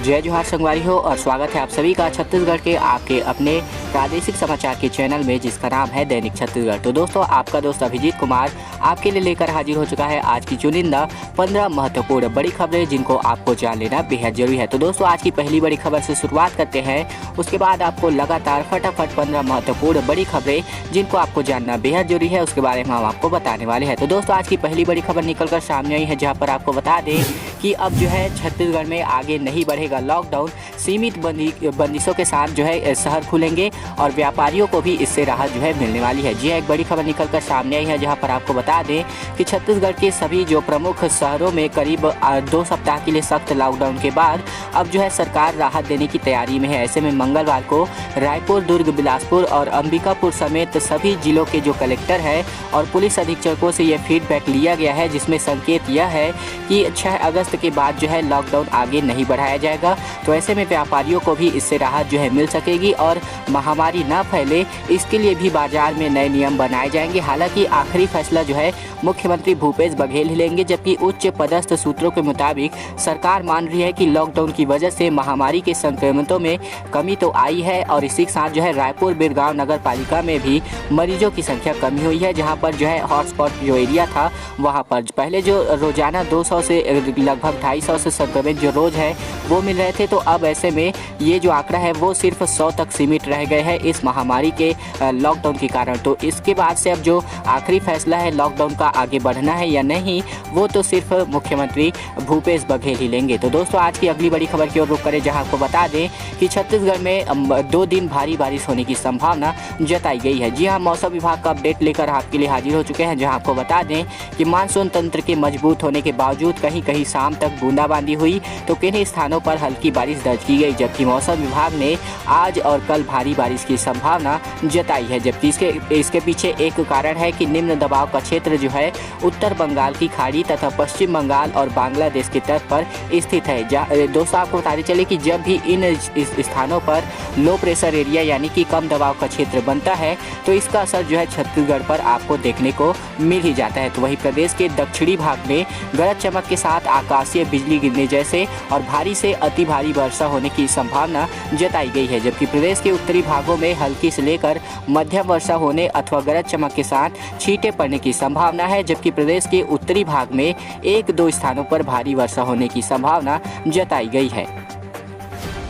जय जोहार संगवारी हो और स्वागत है आप सभी का छत्तीसगढ़ के आपके अपने प्रादेशिक समाचार के चैनल में, जिसका नाम है दैनिक छत्तीसगढ़। तो दोस्तों, आपका दोस्त अभिजीत कुमार आपके लिए लेकर हाजिर हो चुका है आज की चुनिंदा 15 महत्वपूर्ण बड़ी खबरें जिनको आपको जान लेना बेहद जरूरी है। तो दोस्तों, आज की पहली बड़ी खबर से शुरुआत करते हैं, उसके बाद आपको लगातार फटाफट 15 महत्वपूर्ण बड़ी खबरें जिनको आपको जानना बेहद जरूरी है उसके बारे में हम आपको बताने वाले हैं। तो दोस्तों, आज की पहली बड़ी खबर निकल कर सामने आई है, जहाँ पर आपको बता दें कि अब जो है छत्तीसगढ़ में आगे नहीं बढ़ेगा लॉकडाउन, सीमित बंदिशों के साथ जो है शहर खुलेंगे और व्यापारियों को भी इससे राहत जो है मिलने वाली है। जी एक बड़ी खबर निकल कर सामने आई है, जहां पर आपको बता दें कि छत्तीसगढ़ के सभी जो प्रमुख शहरों में करीब 2 सप्ताह के लिए सख्त लॉकडाउन के बाद अब जो है सरकार राहत देने की तैयारी में है। ऐसे में मंगलवार को रायपुर, दुर्ग, बिलासपुर और अंबिकापुर समेत सभी जिलों के जो कलेक्टर है और पुलिस अधीक्षकों से ये फीडबैक लिया गया है, जिसमें संकेत यह है कि 6 अगस्त के बाद जो है लॉकडाउन आगे नहीं बढ़ाया जाएगा। तो ऐसे में व्यापारियों को भी इससे राहत जो है मिल सकेगी और महामारी न फैले, इसके लिए भी बाजार में नए नियम बनाए जाएंगे। हालांकि आखिरी फैसला जो है मुख्यमंत्री भूपेश बघेल ही लेंगे, जबकि उच्च पदस्थ सूत्रों के मुताबिक सरकार मान रही है कि लॉकडाउन की वजह से महामारी के संक्रमितों में कमी तो आई है और इसी के साथ जो है रायपुर, बिरगांव नगर पालिका में भी मरीजों की संख्या कमी हुई है, जहां पर जो है हॉटस्पॉट जो एरिया था वहां पर पहले जो रोजाना 200 से लगभग 250 से संक्रमित जो रोज है वो मिल रहे थे, तो अब ऐसे में ये जो आंकड़ा है वो सिर्फ 100 तक सीमित रह गए हैं इस महामारी के लॉकडाउन के कारण। तो इसके बाद से अब जो आखिरी फैसला है लॉकडाउन का आगे बढ़ना है या नहीं, वो तो सिर्फ मुख्यमंत्री भूपेश बघेल ही लेंगे। तो दोस्तों, आज की अगली बड़ी खबर की ओर रुख करें, जहां आपको बता दें कि छत्तीसगढ़ में 2 दिन भारी बारिश होने की संभावना जताई गई है। जी हाँ, मौसम विभाग का अपडेट लेकर आपके लिए हाजिर हो चुके हैं, जहां आपको बता दें कि मानसून तंत्र के मजबूत होने के बावजूद कहीं कहीं शाम तक बूंदाबांदी हुई, तो किन्हीं स्थानों पर हल्की बारिश दर्ज की गई, जबकि मौसम विभाग ने आज और कल भारी बारिश की संभावना जताई है। जबकि इसके पीछे एक कारण है कि निम्न दबाव का क्षेत्र जो है उत्तर बंगाल की खाड़ी तथा पश्चिम बंगाल और बांग्लादेश के तट पर स्थित है। दोस्तों, आपको बताते चले कि जब भी इन स्थानों पर लो प्रेशर एरिया यानी कि कम दबाव का क्षेत्र बनता है, तो इसका असर जो है छत्तीसगढ़ पर आपको देखने को मिल ही जाता है। तो वहीं प्रदेश के दक्षिणी भाग में गरज चमक के साथ आकाशीय बिजली गिरने जैसे और भारी से अति भारी वर्षा होने की संभावना जताई गई है, जबकि प्रदेश के उत्तरी भागों में हल्की से लेकर मध्यम वर्षा होने अथवा गरज चमक के साथ छींटे पड़ने की संभावना है, जबकि प्रदेश के उत्तरी भाग में 1-2 स्थानों पर भारी वर्षा होने की संभावना जताई गई है।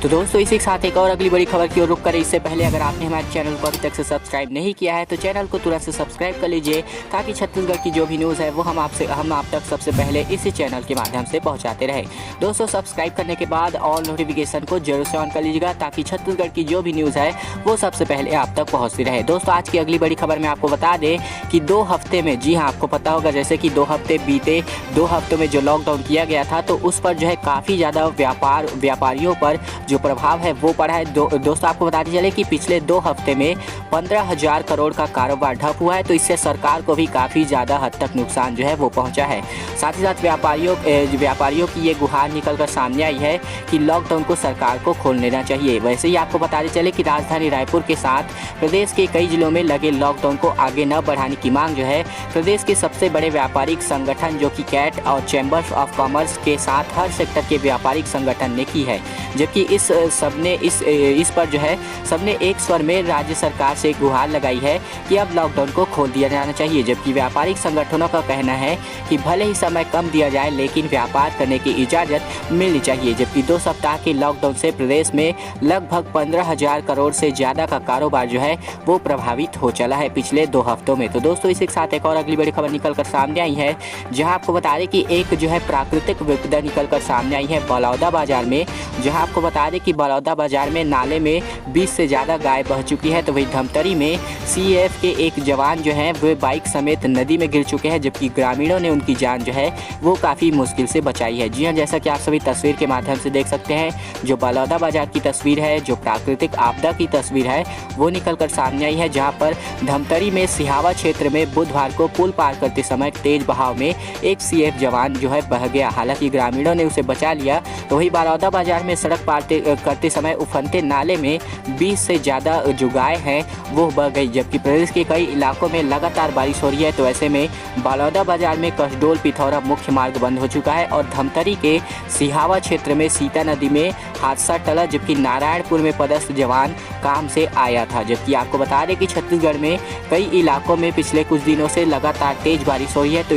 तो दोस्तों, इसी के साथ एक और अगली बड़ी खबर की ओर रुख करें। इससे पहले अगर आपने हमारे चैनल को अभी तक से सब्सक्राइब नहीं किया है तो चैनल को तुरंत से सब्सक्राइब कर लीजिए, ताकि छत्तीसगढ़ की जो भी न्यूज़ है वो हम आप तक सबसे पहले इसी चैनल के माध्यम से पहुंचाते रहे। दोस्तों, सब्सक्राइब करने के बाद ऑल नोटिफिकेशन को जरूर से ऑन कर लीजिएगा, ताकि छत्तीसगढ़ की जो भी न्यूज़ है वो सबसे पहले आप तक पहुँचती रहे। दोस्तों, आज की अगली बड़ी खबर में आपको बता दें कि 2 हफ्ते में, जी हाँ, आपको पता होगा जैसे कि 2 हफ्ते बीते, 2 हफ्तों में जो लॉकडाउन किया गया था, तो उस पर जो है काफ़ी ज़्यादा व्यापारियों पर जो प्रभाव है वो पड़ा है। दोस्तों, आपको बताते चले कि पिछले 2 हफ्ते में 15,000 करोड़ का कारोबार ठप हुआ है, तो इससे सरकार को भी काफ़ी ज़्यादा हद तक नुकसान जो है वो पहुंचा है। साथ ही साथ व्यापारियों की ये गुहार निकल कर सामने आई है कि लॉकडाउन को सरकार को खोल लेना चाहिए। वैसे ही आपको बताते चले कि राजधानी रायपुर के साथ प्रदेश के कई जिलों में लगे लॉकडाउन को आगे न बढ़ाने की मांग जो है प्रदेश के सबसे बड़े व्यापारिक संगठन जो कि कैट और चैम्बर्स ऑफ कॉमर्स के साथ हर सेक्टर के व्यापारिक संगठन ने की है, जबकि इस पर जो है सबने एक स्वर में राज्य सरकार से गुहार लगाई है कि अब लॉकडाउन को खोल दिया जाना चाहिए। जबकि व्यापारिक संगठनों का कहना है कि भले ही समय कम दिया जाए, लेकिन व्यापार करने की इजाज़त मिलनी चाहिए। जबकि 2 सप्ताह के लॉकडाउन से प्रदेश में लगभग 15,000 करोड़ से ज़्यादा का कारोबार जो है वो प्रभावित हो चला है पिछले 2 हफ्तों में। तो दोस्तों, इसी के साथ एक और अगली बड़ी खबर निकल कर सामने आई है, जहाँ आपको बता दें कि एक जो है प्राकृतिक विपदा निकल कर सामने आई है बलौदा बाजार में, जहाँ आपको बता दें कि बलौदा बाजार में नाले में 20 से ज़्यादा गाय बह चुकी है। तो वही धमतरी में CAF के एक जवान जो हैं वो बाइक समेत नदी में गिर चुके हैं, जबकि ग्रामीणों ने उनकी जान जो है वो काफ़ी मुश्किल से बचाई है। जी हाँ, जैसा कि आप सभी तस्वीर के माध्यम से देख सकते हैं, जो बलौदा बाजार की तस्वीर है, जो प्राकृतिक आपदा की तस्वीर है वो निकल कर सामने आई है, जहाँ पर धमतरी में सिहावा क्षेत्र में बुधवार को पुल पार करते समय तेज बहाव में एक CAF जवान जो है बह गया। हालांकि ग्रामीणों ने उसे बचा लिया। तो वही बलौदा बाजार में सड़क करते समय उफनते नाले में 20 से ज़्यादा जो गाय हैं वो बह गई। जबकि प्रदेश के कई इलाकों में लगातार बारिश हो रही है, तो ऐसे में बलौदा बाजार में कसडोल पिथौरा मुख्य मार्ग बंद हो चुका है और धमतरी के सिहावा क्षेत्र में सीता नदी में हादसा टला, जबकि नारायणपुर में पदस्थ जवान काम से आया था। जबकि आपको बता दें कि छत्तीसगढ़ में कई इलाकों में पिछले कुछ दिनों से लगातार तेज बारिश हो रही है, तो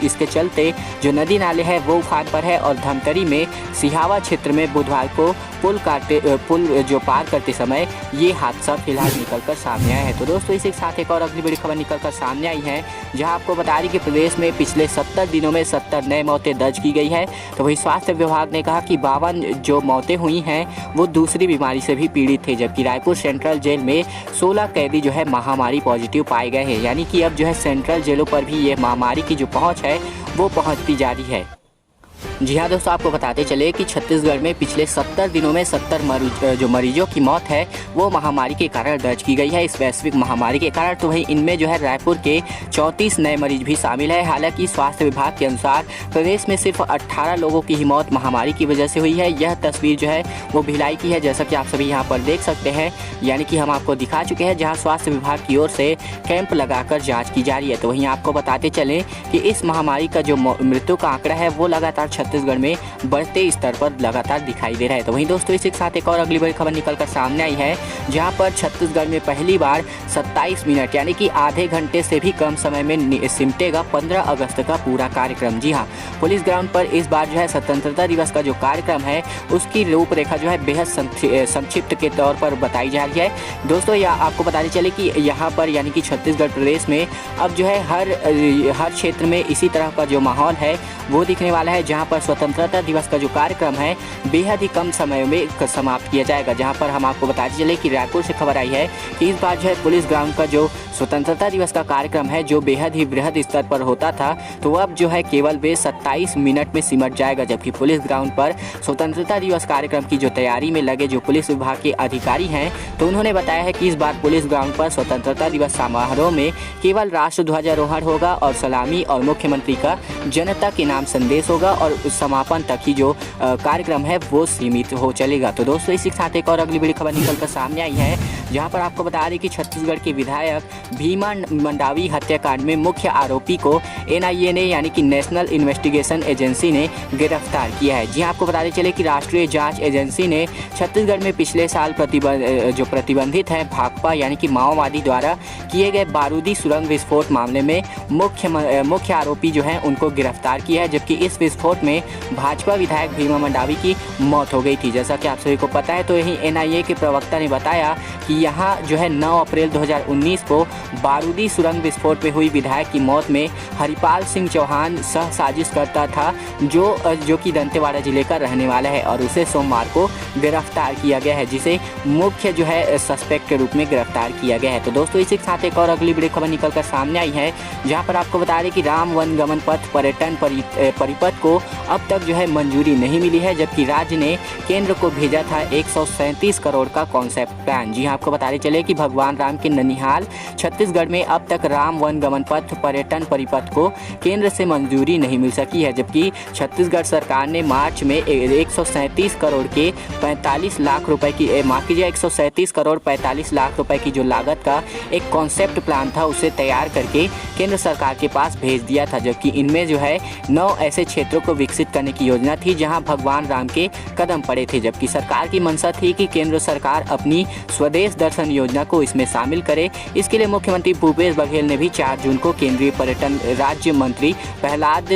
इसके चलते जो नदी नाले हैं वो उफान पर है और धमतरी में सिहावा क्षेत्र में बुधवार को पुल जो पार करते समय ये हादसा फिलहाल निकलकर सामने आया है। तो दोस्तों इसी के साथ एक और अगली बड़ी खबर निकलकर सामने आई है, जहां आपको बता दें कि प्रदेश में पिछले 70 दिनों में 70 नए मौतें दर्ज की गई है। तो वही स्वास्थ्य विभाग ने कहा कि 52 जो मौतें हुई हैं वो दूसरी बीमारी से भी पीड़ित थे। जबकि रायपुर सेंट्रल जेल में 16 कैदी जो है महामारी पॉजिटिव पाए गए हैं, यानी कि अब जो है सेंट्रल जेलों पर भी ये महामारी की जो पहुँच है वो पहुँचती जा रही है। जी हाँ दोस्तों, आपको बताते चले कि छत्तीसगढ़ में पिछले 70 दिनों में 70 जो मरीजों की मौत है वो महामारी के कारण दर्ज की गई है, इस वैश्विक महामारी के कारण। तो वहीं इनमें जो है रायपुर के 34 नए मरीज भी शामिल है। हालांकि स्वास्थ्य विभाग के अनुसार प्रदेश में सिर्फ 18 लोगों की ही मौत महामारी की वजह से हुई है। यह तस्वीर जो है वो भिलाई की है, जैसा कि आप सभी यहाँ पर देख सकते हैं, यानी कि हम आपको दिखा चुके हैं, जहाँ स्वास्थ्य विभाग की ओर से कैंप लगाकर जाँच की जा रही है। तो वहीं आपको बताते चलें कि इस महामारी का जो मृत्यु का आंकड़ा है वो लगातार छत्तीसगढ़ में बढ़ते स्तर पर लगातार दिखाई दे रहा है। तो वहीं दोस्तों इसी के साथ एक और अगली बड़ी खबर निकलकर सामने आई है, जहां पर छत्तीसगढ़ में पहली बार 27 मिनट यानी कि आधे घंटे से भी कम समय में सिमटेगा 15 अगस्त का पूरा कार्यक्रम। जी हां, पुलिस ग्राउंड पर इस बार जो है स्वतंत्रता दिवस का जो कार्यक्रम है उसकी रूपरेखा जो है बेहद संक्षिप्त के तौर पर बताई जा रही है। दोस्तों आपको बताते चले कि यहाँ पर यानी कि छत्तीसगढ़ प्रदेश में अब जो है हर क्षेत्र में इसी तरह का जो माहौल है वो दिखने वाला है, जहाँ पर स्वतंत्रता दिवस का जो कार्यक्रम है बेहद ही कम समय में समाप्त किया जाएगा। जहां पर हम आपको बताते चले कि रायपुर से खबर आई है कि इस बार जो है पुलिस ग्राउंड का जो स्वतंत्रता दिवस का कार्यक्रम है जो बेहद ही बृहद स्तर पर होता था, तो अब जो है केवल वे 27 मिनट में सिमट जाएगा। जबकि पुलिस ग्राउंड पर स्वतंत्रता दिवस कार्यक्रम की जो तैयारी में लगे जो पुलिस विभाग के अधिकारी हैं, तो उन्होंने बताया है कि इस बार पुलिस ग्राउंड पर स्वतंत्रता दिवस समारोह में केवल राष्ट्र ध्वजारोहण होगा और सलामी और मुख्यमंत्री का जनता के नाम संदेश होगा और समापन तक ही जो कार्यक्रम है वो सीमित हो चलेगा। तो दोस्तों इसी के साथ एक और अगली बड़ी खबर निकलकर सामने आई है, जहां पर आपको बता दें कि छत्तीसगढ़ के विधायक भीमा मंडावी हत्याकांड में मुख्य आरोपी को NIA ने यानी कि नेशनल इन्वेस्टिगेशन एजेंसी ने गिरफ्तार किया है। जी आपको बताते चले कि राष्ट्रीय जांच एजेंसी ने छत्तीसगढ़ में पिछले साल प्रतिबंधित है भाकपा यानी कि माओवादी द्वारा किए गए बारूदी सुरंग विस्फोट मामले में मुख्य आरोपी जो है उनको गिरफ्तार किया है। जबकि इस विस्फोट में भाजपा विधायक भीमा मंडावी की मौत हो गई थी। जैसा कि आप सभी को पता है, तो यही NIA के प्रवक्ता ने बताया कि यहाँ जो है 9 अप्रैल 2019 को बारूदी सुरंग विस्फोट में हुई विधायक की मौत में हरिपाल सिंह चौहान सह साजिश करता था, जो कि दंतेवाड़ा जिले का रहने वाला है और उसे सोमवार को गिरफ्तार किया गया है, जिसे मुख्य जो है सस्पेक्ट के रूप में गिरफ्तार किया गया है। तो दोस्तों इसी के साथ एक और अगली बड़ी खबर निकलकर सामने आई है, जहाँ पर आपको बता दें कि राम वन गमन पथ पर्यटन परिपथ को अब तक जो है मंजूरी नहीं मिली है, जबकि राज्य ने केंद्र को भेजा था 137 करोड़ का कॉन्सेप्ट प्लान। जी आपको बताते चले कि भगवान राम के ननिहाल छत्तीसगढ़ में अब तक राम वन गमन पथ पर्यटन परिपथ को केंद्र से मंजूरी नहीं मिल सकी है। जबकि छत्तीसगढ़ सरकार ने मार्च में 137 करोड़ के 45 लाख रुपए की 137 करोड़ 45 लाख रुपए की जो लागत का एक कॉन्सेप्ट प्लान था उसे तैयार करके केंद्र सरकार के पास भेज दिया था। जबकि इनमें जो है 9 ऐसे क्षेत्रों को विकसित करने की योजना थी जहां भगवान राम के कदम पड़े थे। जबकि सरकार की मंशा थी कि केंद्र सरकार अपनी स्वदेश दर्शन योजना को इसमें शामिल करे। इसके लिए मुख्यमंत्री भूपेश बघेल ने भी 4 जून को केंद्रीय पर्यटन राज्य मंत्री प्रहलाद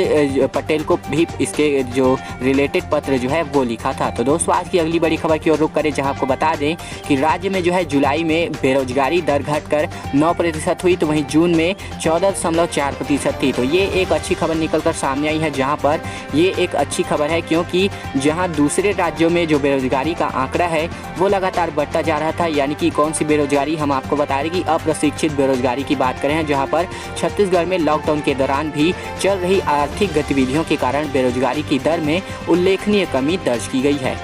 पटेल को भी इसके जो रिलेटेड पत्र जो है वो लिखा था। तो दोस्तों आज की अगली बड़ी खबर की ओर रुख करें, जहां आपको बता दें कि राज्य में जो है जुलाई में बेरोजगारी दर घटकर 9% हुई, तो वहीं जून में 14.4% थी। तो ये एक अच्छी खबर निकलकर सामने आई है, जहां पर ये एक अच्छी खबर है क्योंकि जहां दूसरे राज्यों में जो बेरोजगारी का आंकड़ा है वो लगातार बढ़ता जा रहा था। यानी कि कौन सी बेरोजगारी, हम आपको बता रहे कि अप्रशिक्षित बेरोजगारी की बात करें, जहां पर छत्तीसगढ़ में लॉकडाउन के दौरान भी चल रही आर्थिक गतिविधियों के कारण बेरोजगारी की दर में उल्लेखनीय कमी दर्ज की गई है।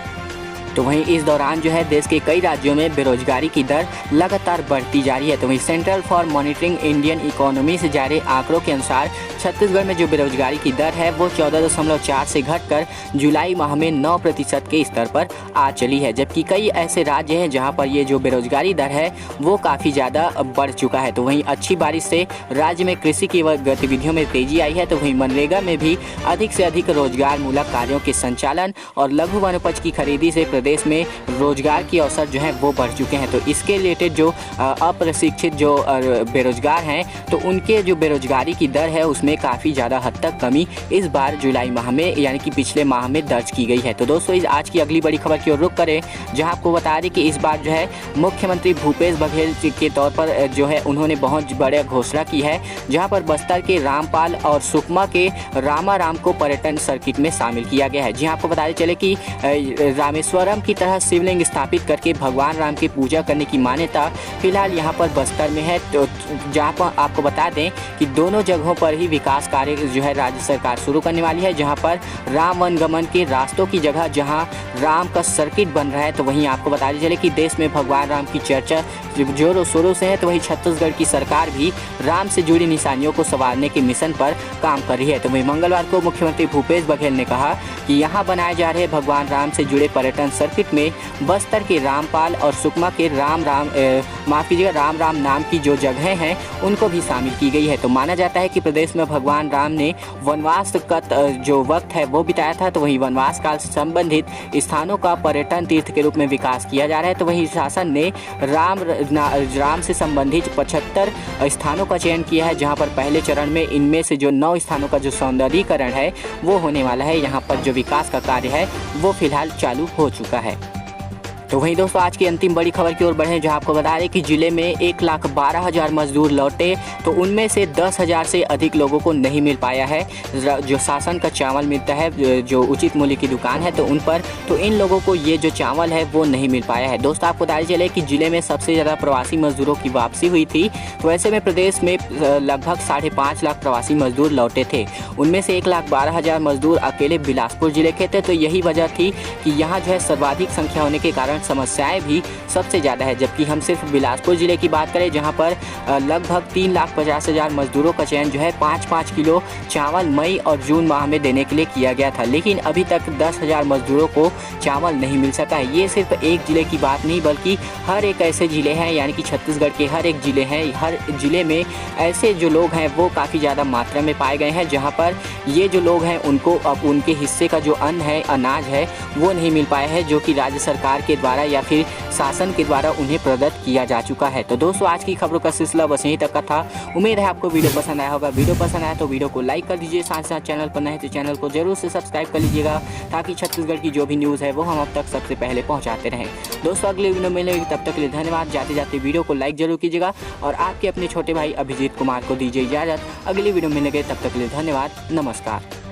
तो वहीं इस दौरान जो है देश के कई राज्यों में बेरोजगारी की दर लगातार बढ़ती जा रही है। तो वहीं central for monitoring Indian economy से जारी आंकड़ों के अनुसार छत्तीसगढ़ में जो बेरोजगारी की दर है वो 14.4 से घटकर जुलाई माह में 9% के स्तर पर आ चली है, जबकि कई ऐसे राज्य हैं जहां पर ये जो बेरोजगारी दर है वो काफ़ी ज़्यादा बढ़ चुका है। तो वहीं अच्छी बारिश से राज्य में कृषि की गतिविधियों में तेजी आई है। तो वहीं मनरेगा में भी अधिक से अधिक रोजगार मूलक कार्यों के संचालन और लघु वनोपज की खरीदी से प्रदेश में रोजगार के अवसर जो है वो बढ़ चुके हैं। तो इसके रिलेटेड जो अप्रशिक्षित जो बेरोजगार हैं तो उनके जो बेरोजगारी की दर है उसमें काफ़ी ज़्यादा हद तक कमी इस बार जुलाई माह में यानी कि पिछले माह में दर्ज की गई है। तो दोस्तों इस आज की अगली बड़ी खबर की ओर रुख करें, जहां आपको बता दें कि इस बार जो है मुख्यमंत्री भूपेश बघेल के तौर पर जो है उन्होंने बहुत बड़े घोषणा की है, जहां पर बस्तर के रामपाल और सुकमा के रामाराम को पर्यटन सर्किट में शामिल किया गया है। जी आपको बताते चले कि रामेश्वरम की तरह शिवलिंग स्थापित करके भगवान राम की पूजा करने की मान्यता फिलहाल यहाँ पर बस्तर में है। तो जहाँ पर आपको बता दें कि दोनों जगहों पर ही विकास कार्य जो है राज्य सरकार शुरू करने वाली है, जहाँ पर राम वनगमन के रास्तों की जगह जहाँ राम का सर्किट बन रहा है। तो वहीं आपको बताते चले कि देश में भगवान राम की चर्चा जोरों शोरों से है। तो वहीं छत्तीसगढ़ की सरकार भी राम से जुड़ी निशानियों को संवारने के मिशन पर काम कर रही है। तो वहीं मंगलवार को मुख्यमंत्री भूपेश बघेल ने कहा कि यहाँ बनाए जा रहे भगवान राम से जुड़े पर्यटन सर्किट में बस्तर के रामपाल और सुकमा के राम राम नाम की जो जगहें हैं उनको भी शामिल की गई है। तो माना जाता है कि प्रदेश में भगवान राम ने वनवास का जो वक्त है वो बिताया था। तो वहीं वनवास काल से संबंधित स्थानों का पर्यटन तीर्थ के रूप में विकास किया जा रहा है। तो वहीं शासन ने राम से संबंधित 75 स्थानों का चयन किया है, जहां पर पहले चरण में इनमें से जो 9 स्थानों का जो सौंदर्यीकरण है वो होने वाला है। यहां पर जो विकास का कार्य है वो फिलहाल चालू हो चुका है। तो वहीं दोस्तों आज की अंतिम बड़ी खबर की ओर बढ़ें, जहां आपको बता दें कि जिले में 1,12,000 मजदूर लौटे, तो उनमें से 10,000 से अधिक लोगों को नहीं मिल पाया है जो शासन का चावल मिलता है, जो उचित मूल्य की दुकान है तो उन पर, तो इन लोगों को ये जो चावल है वो नहीं मिल पाया है। दोस्तों आपको बताया चले कि जिले में सबसे ज़्यादा प्रवासी मजदूरों की वापसी हुई थी। तो ऐसे में प्रदेश में लगभग 5.5 लाख प्रवासी मजदूर लौटे थे। उनमें से 1,12,000 मजदूर अकेले बिलासपुर जिले के थे। तो यही वजह थी कि यहाँ जो है सर्वाधिक संख्या होने के कारण समस्याएं भी सबसे ज़्यादा है। जबकि हम सिर्फ बिलासपुर जिले की बात करें, जहां पर लगभग 3,50,000 मजदूरों का चयन जो है 5-5 किलो चावल मई और जून माह में देने के लिए किया गया था, लेकिन अभी तक 10,000 मजदूरों को चावल नहीं मिल सका है। ये सिर्फ एक जिले की बात नहीं बल्कि हर एक ऐसे जिले हैं, यानी कि छत्तीसगढ़ के हर एक जिले हैं, हर जिले में ऐसे जो लोग हैं वो काफ़ी ज़्यादा मात्रा में पाए गए हैं, जहाँ पर ये जो लोग हैं उनको अब उनके हिस्से का जो अन्न है, अनाज है वो नहीं मिल पाया है, जो कि राज्य सरकार के द्वारा या फिर शासन के द्वारा उन्हें प्रदत्त किया जा चुका है। तो दोस्तों आज की खबरों का सिलसिला बस यहीं तक का था। उम्मीद है आपको वीडियो पसंद आया होगा। वीडियो पसंद आया तो वीडियो को लाइक कर दीजिए, साथ साथ चैनल पर नए हैं तो चैनल को जरूर से सब्सक्राइब कर लीजिएगा, ताकि छत्तीसगढ़ की जो भी न्यूज़ है वो हम अब तक सबसे पहले पहुँचाते रहें। दोस्तों अगले वीडियो में मिलेंगे, तब तक के लिए धन्यवाद। जाते जाते वीडियो को लाइक जरूर कीजिएगा और आपके अपने छोटे भाई अभिजीत कुमार को दीजिए इजाज़त। अगली वीडियो में मिलेंगे, तब तक के लिए धन्यवाद। नमस्कार।